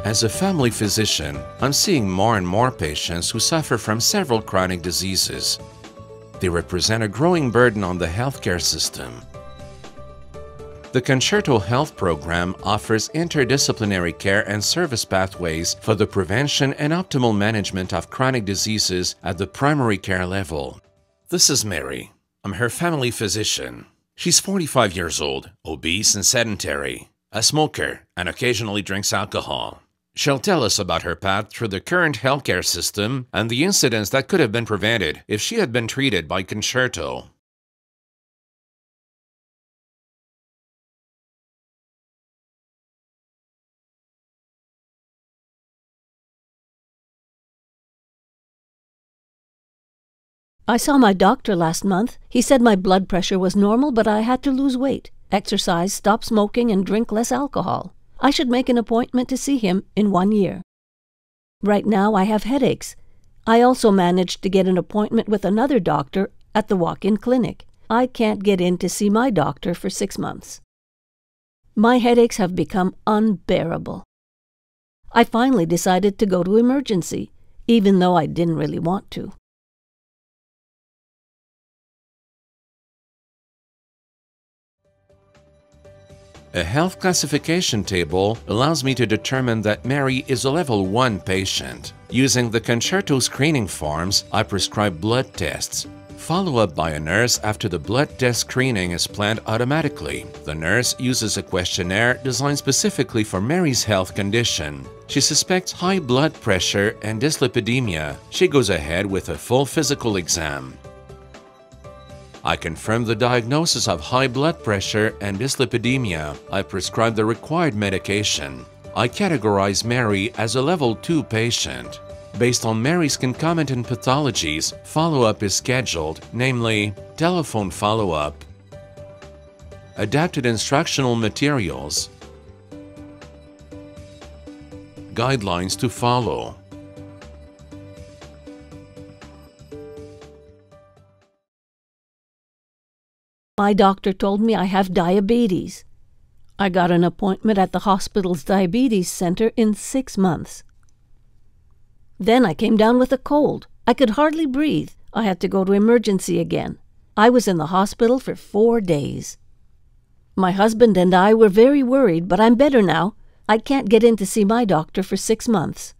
As a family physician, I'm seeing more and more patients who suffer from several chronic diseases. They represent a growing burden on the healthcare system. The Concerto Health Program offers interdisciplinary care and service pathways for the prevention and optimal management of chronic diseases at the primary care level. This is Mary. I'm her family physician. She's 45 years old, obese and sedentary, a smoker, and occasionally drinks alcohol. She'll tell us about her path through the current healthcare system and the incidents that could have been prevented if she had been treated by Concerto. I saw my doctor last month. He said my blood pressure was normal, but I had to lose weight, exercise, stop smoking, and drink less alcohol. I should make an appointment to see him in 1 year. Right now I have headaches. I also managed to get an appointment with another doctor at the walk-in clinic. I can't get in to see my doctor for 6 months. My headaches have become unbearable. I finally decided to go to emergency, even though I didn't really want to. A health classification table allows me to determine that Mary is a level 1 patient. Using the Concerto screening forms, I prescribe blood tests. Follow-up by a nurse after the blood test screening is planned automatically. The nurse uses a questionnaire designed specifically for Mary's health condition. She suspects high blood pressure and dyslipidemia. She goes ahead with a full physical exam. I confirm the diagnosis of high blood pressure and dyslipidemia. I prescribe the required medication. I categorize Mary as a level 2 patient. Based on Mary's concomitant pathologies, follow-up is scheduled, namely telephone follow-up, adapted instructional materials, guidelines to follow. My doctor told me I have diabetes. I got an appointment at the hospital's diabetes center in 6 months. Then I came down with a cold. I could hardly breathe. I had to go to emergency again. I was in the hospital for 4 days. My husband and I were very worried, but I'm better now. I can't get in to see my doctor for 6 months.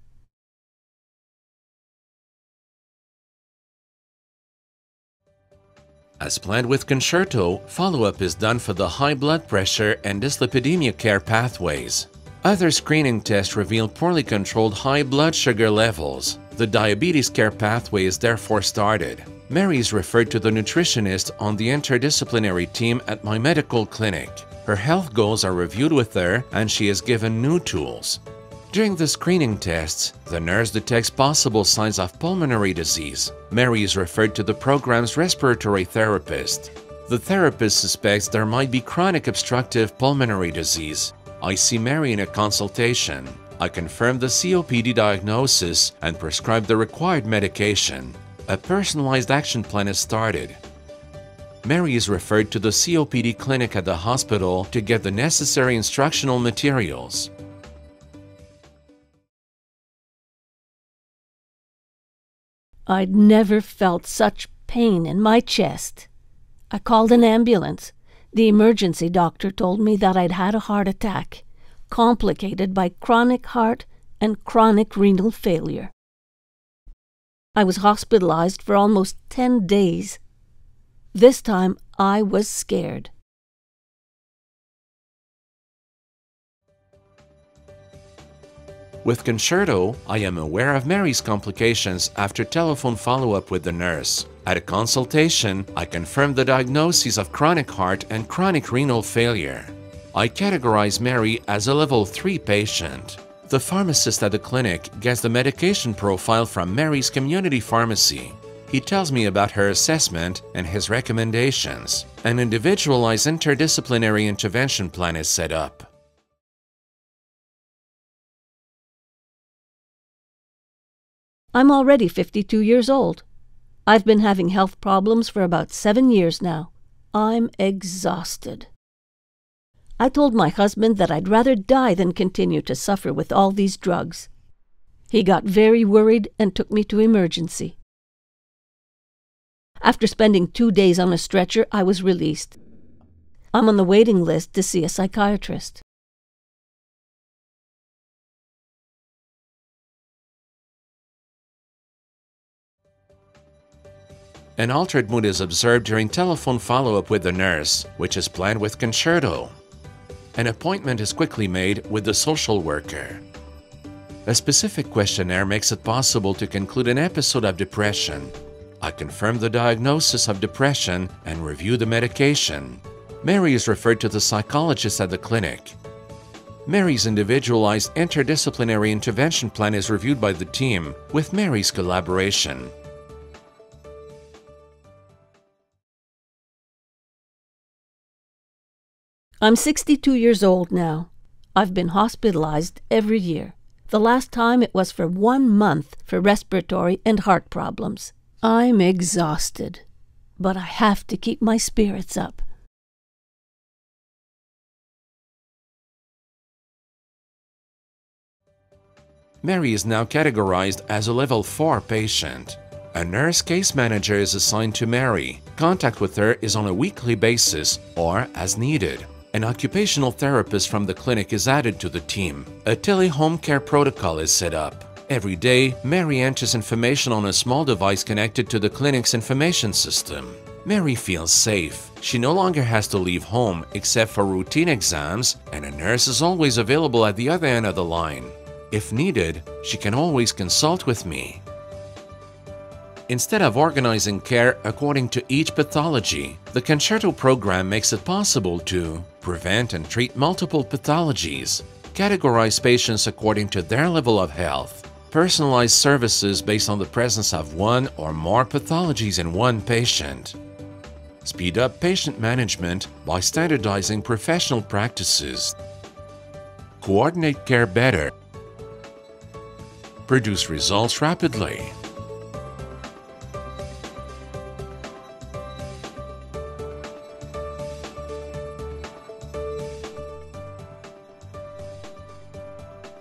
As planned with Concerto, follow-up is done for the high blood pressure and dyslipidemia care pathways. Other screening tests reveal poorly controlled high blood sugar levels. The diabetes care pathway is therefore started. Mary is referred to the nutritionist on the interdisciplinary team at my medical clinic. Her health goals are reviewed with her and she is given new tools. During the screening tests, the nurse detects possible signs of pulmonary disease. Mary is referred to the program's respiratory therapist. The therapist suspects there might be chronic obstructive pulmonary disease. I see Mary in a consultation. I confirm the COPD diagnosis and prescribe the required medication. A personalized action plan is started. Mary is referred to the COPD clinic at the hospital to get the necessary instructional materials. I'd never felt such pain in my chest. I called an ambulance. The emergency doctor told me that I'd had a heart attack, complicated by chronic heart and chronic renal failure. I was hospitalized for almost 10 days. This time I was scared. With Concerto, I am aware of Mary's complications after telephone follow-up with the nurse. At a consultation, I confirm the diagnoses of chronic heart and chronic renal failure. I categorize Mary as a level 3 patient. The pharmacist at the clinic gets the medication profile from Mary's community pharmacy. He tells me about her assessment and his recommendations. An individualized interdisciplinary intervention plan is set up. I'm already 52 years old. I've been having health problems for about 7 years now. I'm exhausted. I told my husband that I'd rather die than continue to suffer with all these drugs. He got very worried and took me to emergency. After spending 2 days on a stretcher, I was released. I'm on the waiting list to see a psychiatrist. An altered mood is observed during telephone follow-up with the nurse, which is planned with Concerto. An appointment is quickly made with the social worker. A specific questionnaire makes it possible to conclude an episode of depression. I confirm the diagnosis of depression and review the medication. Mary is referred to the psychologist at the clinic. Mary's individualized interdisciplinary intervention plan is reviewed by the team, with Mary's collaboration. I'm 62 years old now. I've been hospitalized every year. The last time it was for 1 month for respiratory and heart problems. I'm exhausted, but I have to keep my spirits up. Mary is now categorized as a level 4 patient. A nurse case manager is assigned to Mary. Contact with her is on a weekly basis or as needed. An occupational therapist from the clinic is added to the team. A tele-home care protocol is set up. Every day, Mary enters information on a small device connected to the clinic's information system. Mary feels safe. She no longer has to leave home except for routine exams, and a nurse is always available at the other end of the line. If needed, she can always consult with me. Instead of organizing care according to each pathology, the Concerto program makes it possible to prevent and treat multiple pathologies, categorize patients according to their level of health, personalize services based on the presence of one or more pathologies in one patient, speed up patient management by standardizing professional practices, coordinate care better, produce results rapidly.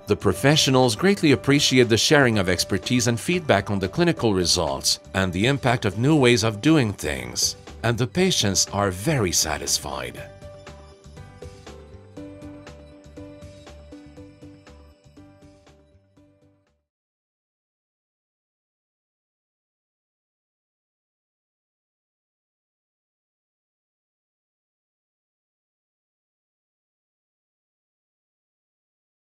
The professionals greatly appreciate the sharing of expertise and feedback on the clinical results and the impact of new ways of doing things, and the patients are very satisfied.